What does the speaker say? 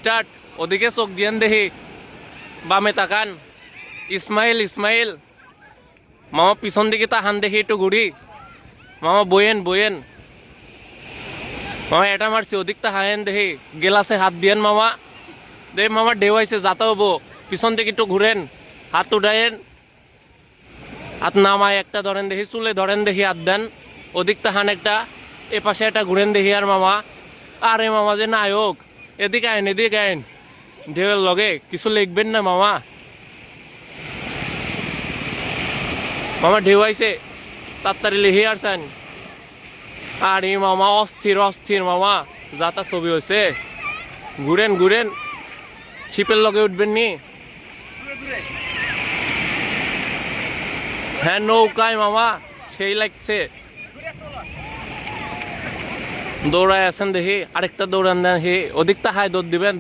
Start. ওদিকে চোখ দিয়েন দেখি, বামে তাকান। ইসমাইল ইসমাইল মামা, পিছন দিকে তাকান দেখি একটু ঘুরি। মামা বইয়েন বইয়েন। মামা এটা মারছি, ওদিক তাকায়েন দেখি। গেলাসে হাত দিয়েন মামা। দেখ মামা ঢেউ আইছে, যাতে হবো। পিছন দিকে একটু ঘুরেন, হাত উঠায়েন। হাত নামায় একটা ধরেন দেখি, চুলে ধরেন দেখি, হাত দেন। ওদিক তাকান একটা, এ পাশে একটা ঘুরেন দেখি। আর মামা, আরে মামা যে নায়ক, এদিকে আইন এদিকে আইন। ঢেউয়ের লগে কিছু লিখবেন না মামা। মামা ঢেউ আইছে, তাড়াতাড়ি লিখে আসছেন। আরে মামা অস্থির অস্থির মামা, যাতা ছবি হয়েছে। ঘুরেন ঘুরেন, শিপের লগে উঠবেন নি? হ্যাঁ নৌকায় মামা, সেই লাগছে। দৌড়ায় আছেন দেখি, আরেকটা দৌড়ান দেন হে। ওদিক তাহায় দৌড় দিবেন।